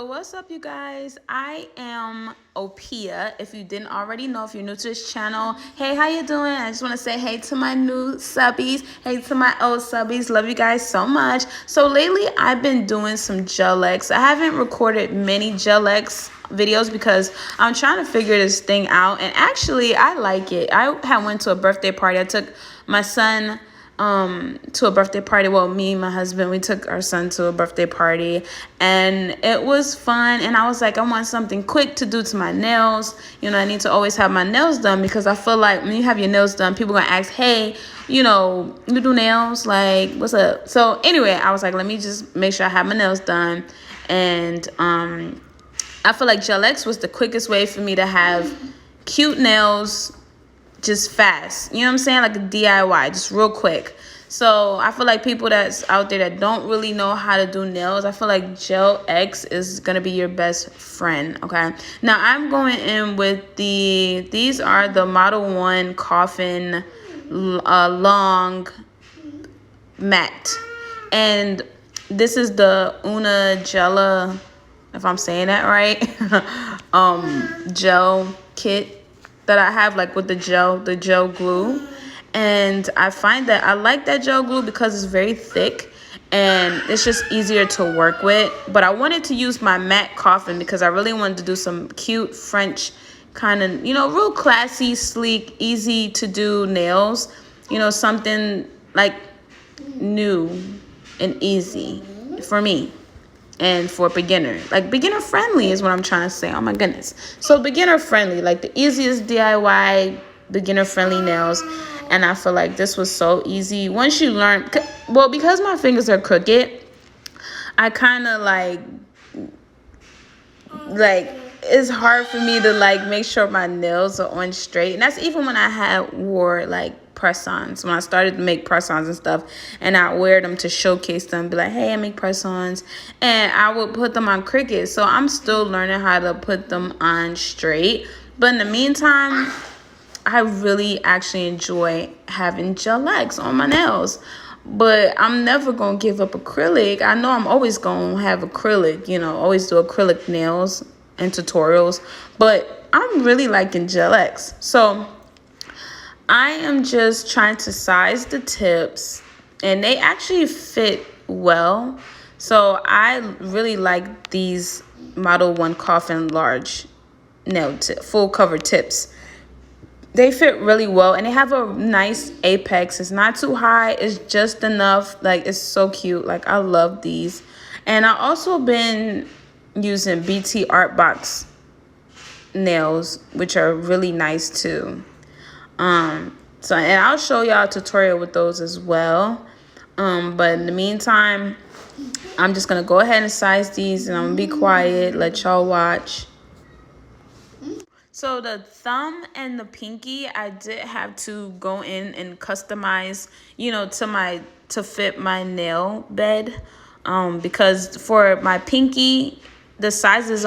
So what's up, you guys? I am Opia. If you didn't already know, if you're new to this channel, hey, how you doing? I just want to say hey to my new subbies, hey to my old subbies. Love you guys so much. So lately, I've been doing some Gel X. I haven't recorded many Gel X videos because I'm trying to figure this thing out, and actually, I like it. I had went to a birthday party. I took my son to a birthday party. Well, me and my husband, we took our son to a birthday party, and it was fun. And I was like, I want something quick to do to my nails. You know, I need to always have my nails done, because I feel like when you have your nails done, people gonna ask, hey, you know, you do nails, like, what's up? So anyway, I was like, let me just make sure I have my nails done. And I feel like Gel X was the quickest way for me to have cute nails just fast. You know what I'm saying? Like a DIY, just real quick. So I feel like people that's out there that don't really know how to do nails, I feel like Gel X is gonna be your best friend. Okay, now I'm going in with these are the Model 1 Coffin long matte, and this is the Una Gela, if I'm saying that right, gel kit that I have, like with the gel glue. And I find that I like that gel glue because it's very thick and it's just easier to work with. But I wanted to use my matte coffin because I really wanted to do some cute French kind of, you know, real classy, sleek, easy to do nails. You know, something like new and easy for me. And for beginner, like beginner friendly is what I'm trying to say. Oh my goodness. So beginner friendly, like the easiest DIY beginner friendly nails. And I feel like this was so easy once you learn. Well, because my fingers are crooked, I kind of like it's hard for me to like make sure my nails are on straight. And that's even when I had wore like press-ons, when I started to make press-ons and stuff, and I wear them to showcase them, be like, hey, I make press-ons, and I would put them on crooked. So I'm still learning how to put them on straight. But in the meantime, I really actually enjoy having Gel X on my nails. But I'm never going to give up acrylic. I know I'm always going to have acrylic, you know, always do acrylic nails and tutorials. But I'm really liking Gel X. So I am just trying to size the tips, and they actually fit well. So I really like these Model 1 Coffin large nail full cover tips. They fit really well, and they have a nice apex. It's not too high, it's just enough. Like, it's so cute. Like, I love these. And I also been using BT Art Box nails, which are really nice too. So, and I'll show y'all a tutorial with those as well. But in the meantime, I'm just gonna go ahead and size these, and I'm gonna be quiet, let y'all watch. So the thumb and the pinky, I did have to go in and customize, you know, to fit my nail bed. Because for my pinky, the size is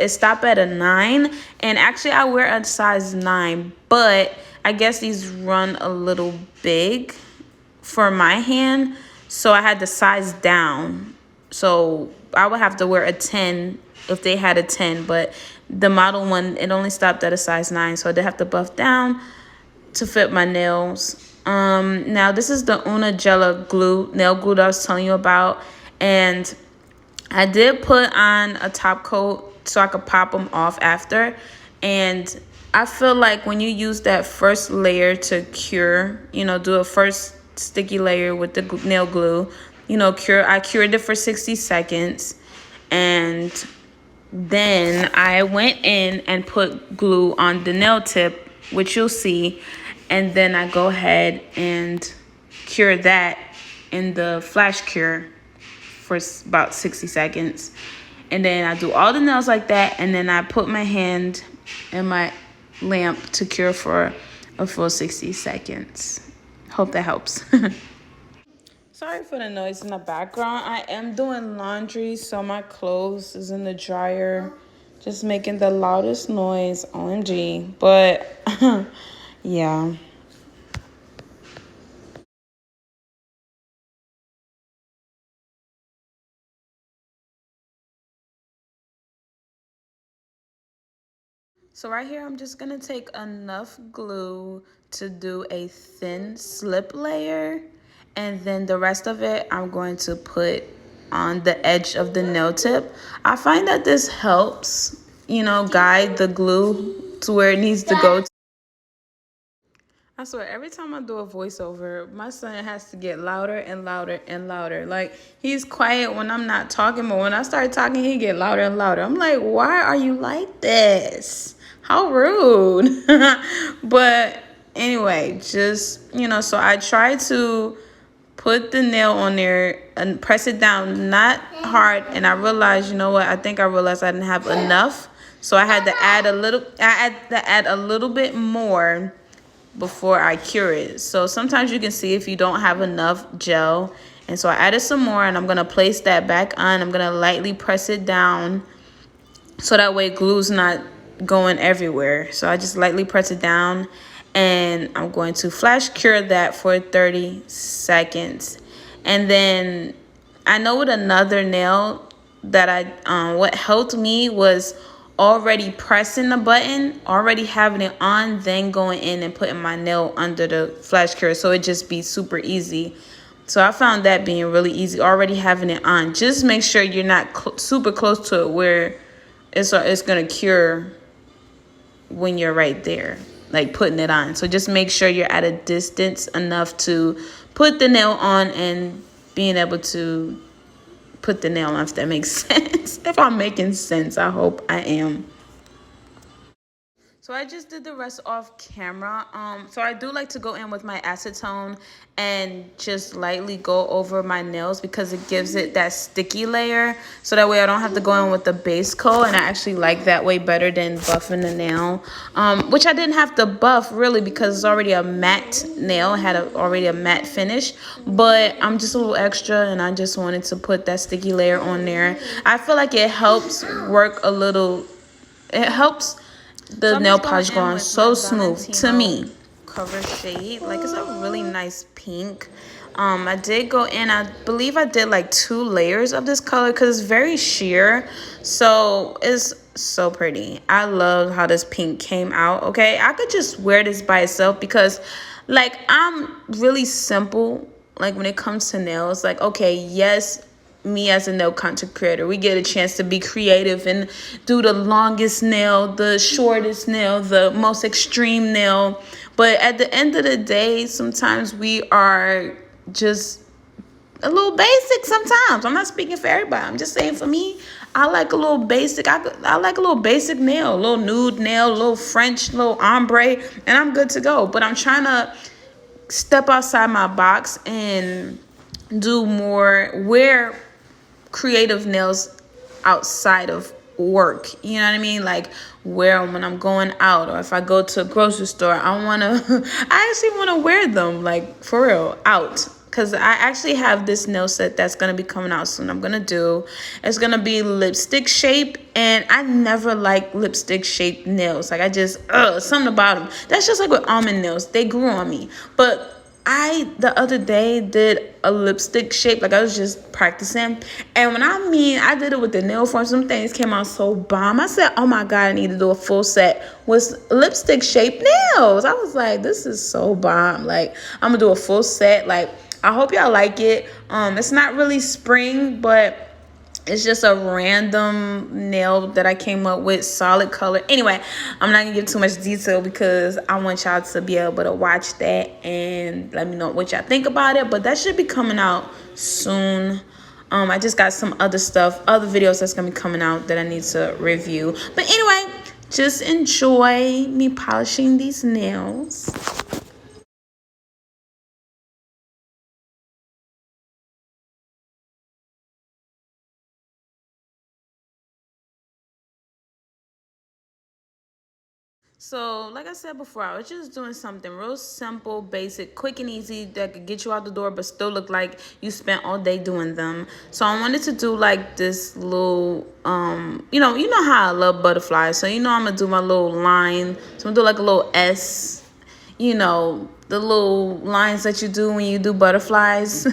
it stopped at a 9, and actually I wear a size 9, but I guess these run a little big for my hand, so I had to size down. So I would have to wear a 10 if they had a 10, but the Model 1, it only stopped at a size 9, so I did have to buff down to fit my nails. Now this is the Una Gela glue, nail glue that I was telling you about, and I did put on a top coat so I could pop them off after. And I feel like when you use that first layer to cure, you know, do a first sticky layer with the nail glue, you know, I cured it for 60 seconds, and then I went in and put glue on the nail tip, which you'll see, and then I go ahead and cure that in the flash cure for about 60 seconds. And then I do all the nails like that, and then I put my hand in my lamp to cure for a full 60 seconds. Hope that helps. Sorry for the noise in the background. I am doing laundry, so my clothes is in the dryer, just making the loudest noise, OMG. But yeah. So right here, I'm just gonna take enough glue to do a thin slip layer. And then the rest of it, I'm going to put on the edge of the nail tip. I find that this helps, you know, guide the glue to where it needs to go. I swear, every time I do a voiceover, my son has to get louder and louder and louder. Like, he's quiet when I'm not talking, but when I start talking, he get louder and louder. I'm like, why are you like this? How rude. But anyway, just, you know, so I try to put the nail on there and press it down, not hard. And I realized, you know what, I realized I didn't have enough. So I had to add a little bit more before I cure it. So sometimes you can see if you don't have enough gel. And so I added some more, and I'm going to place that back on. I'm going to lightly press it down so that way glue's not going everywhere. So I just lightly press it down, and I'm going to flash cure that for 30 seconds. And then I know with another nail that what helped me was already pressing the button, already having it on, then going in and putting my nail under the flash cure, so it just be super easy. So I found that being really easy, already having it on. Just make sure you're not super close to it where it's gonna cure when you're right there, like putting it on. So just make sure you're at a distance enough to put the nail on and being able to put the nail on, if that makes sense. If I'm making sense, I hope I am. So I just did the rest off camera. So I do like to go in with my acetone and just lightly go over my nails because it gives it that sticky layer. So that way I don't have to go in with the base coat, and I actually like that way better than buffing the nail. Which I didn't have to buff really because it's already a matte nail, it had already a matte finish. But I'm just a little extra, and I just wanted to put that sticky layer on there. I feel like it helps work a little. It helps the nail polish go on so smooth to me. Cover shade, like it's a really nice pink. I did go in, I believe I did like 2 layers of this color because it's very sheer, so it's so pretty. I love how this pink came out. Okay, I could just wear this by itself because like I'm really simple, like when it comes to nails. Like, okay, yes, me as a nail content creator, we get a chance to be creative and do the longest nail, the shortest nail, the most extreme nail. But at the end of the day, sometimes we are just a little basic sometimes. I'm not speaking for everybody. I'm just saying for me, I like a little basic. I like a little basic nail, a little nude nail, a little French, a little ombre, and I'm good to go. But I'm trying to step outside my box and do more, wear creative nails outside of work, you know what I mean? Like wear them when I'm going out, or if I go to a grocery store, I actually want to wear them, like for real, out. Because I actually have this nail set that's going to be coming out soon. It's going to be lipstick shape, and I never like lipstick shaped nails. Like I just, something about them. That's just like with almond nails. They grew on me. But the other day did a lipstick shape, like I was just practicing, and when I did it with the nail form, some things came out so bomb. I said, oh my god, I need to do a full set with lipstick shaped nails. I was like, this is so bomb. Like I'm gonna do a full set. Like I hope y'all like it. It's not really spring, but it's just a random nail that I came up with, solid color. Anyway, I'm not gonna give too much detail because I want y'all to be able to watch that and let me know what y'all think about it. But that should be coming out soon. I just got some other stuff, other videos that's gonna be coming out that I need to review. But anyway, just enjoy me polishing these nails. So, like I said before, I was just doing something real simple, basic, quick and easy that could get you out the door but still look like you spent all day doing them. So I wanted to do like this little, you know how I love butterflies. So, I'm going to do my little line. So I'm going to do like a little S, the little lines that you do when you do butterflies.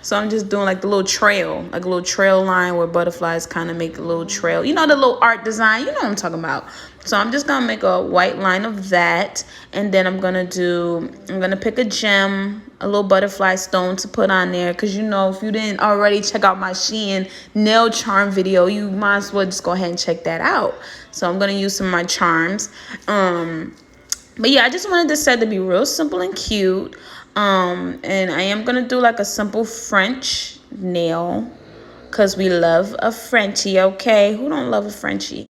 So I'm just doing like the little trail, like a little trail line where butterflies kind of make a little trail. You know, the little art design, you know what I'm talking about. So I'm just gonna make a white line of that. And then I'm gonna pick a gem, a little butterfly stone to put on there. Cause you know, if you didn't already check out my Shein nail charm video, you might as well just go ahead and check that out. So I'm gonna use some of my charms. But yeah, I just wanted this set to be real simple and cute. And I am gonna do like a simple French nail because we love a Frenchie, okay? Who don't love a Frenchie?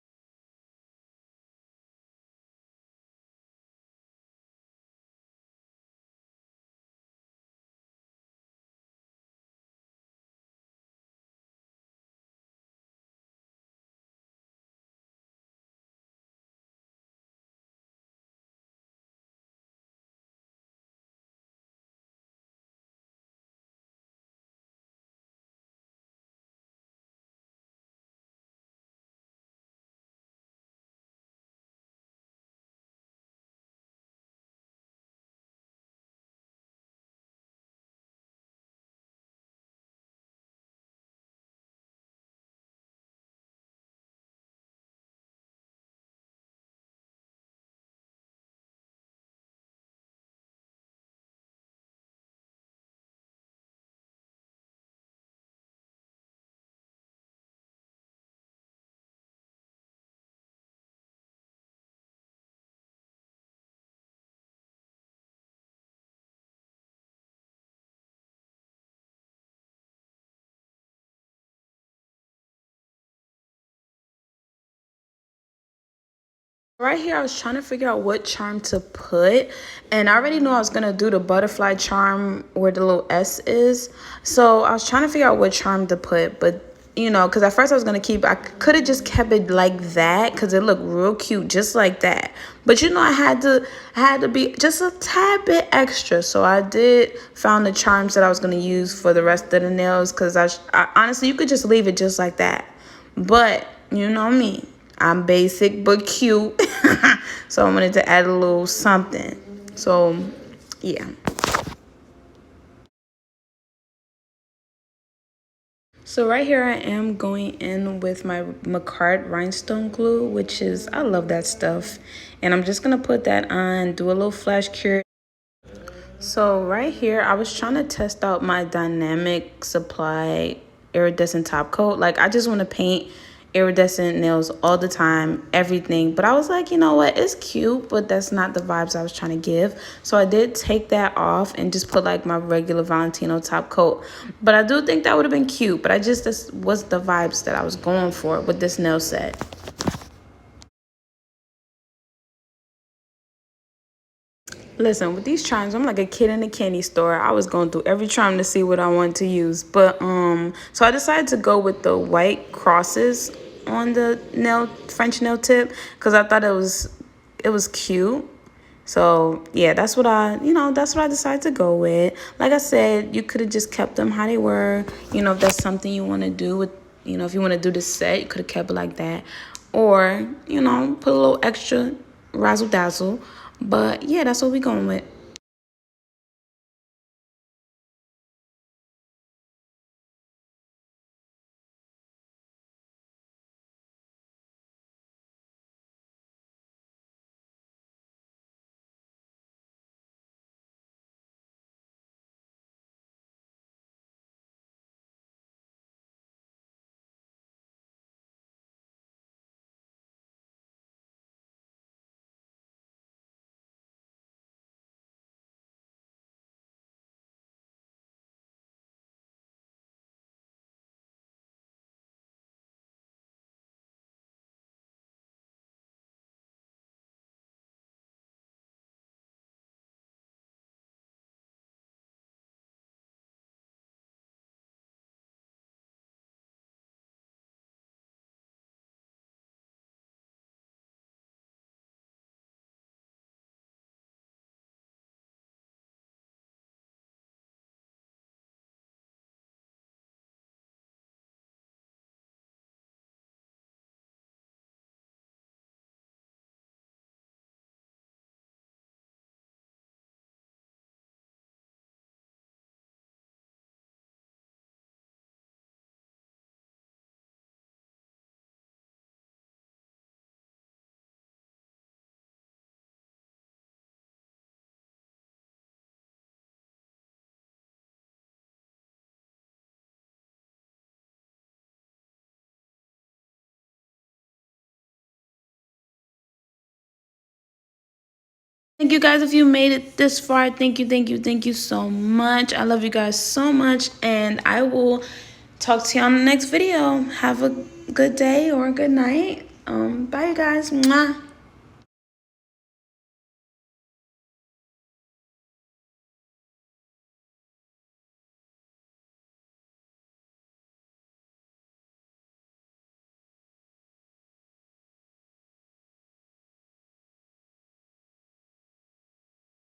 Right here, I was trying to figure out what charm to put, and I already knew I was gonna do the butterfly charm where the little S is. So I was trying to figure out what charm to put, but you know, because at first I could have just kept it like that because it looked real cute, just like that. But you know, I had to be just a tad bit extra. So I did found the charms that I was gonna use for the rest of the nails because I honestly, you could just leave it just like that. But you know me, I'm basic but cute. So I wanted to add a little something. So yeah. So right here I am going in with my Macart rhinestone glue, which is, I love that stuff. And I'm just gonna put that on, do a little flash cure. So right here, I was trying to test out my Dynamic Supply iridescent top coat. Like, I just want to paint iridescent nails all the time, everything. But I was like, you know what? It's cute, but that's not the vibes I was trying to give. So I did take that off and just put like my regular Valentino top coat. But I do think that would have been cute. But this was the vibes that I was going for with this nail set. Listen, with these charms, I'm like a kid in a candy store. I was going through every charm to see what I wanted to use. But so I decided to go with the white crosses on the French nail tip because I thought it was cute. So yeah, that's what I decided to go with. Like I said, you could have just kept them how they were. You know, if that's something you want to do with, you know, if you want to do the set, you could have kept it like that. Or, you know, put a little extra razzle dazzle. But yeah, that's what we going with. Thank you guys if you made it this far. Thank you, thank you, thank you so much. I love you guys so much, and I will talk to you on the next video. Have a good day or a good night. Bye, you guys. Mwah.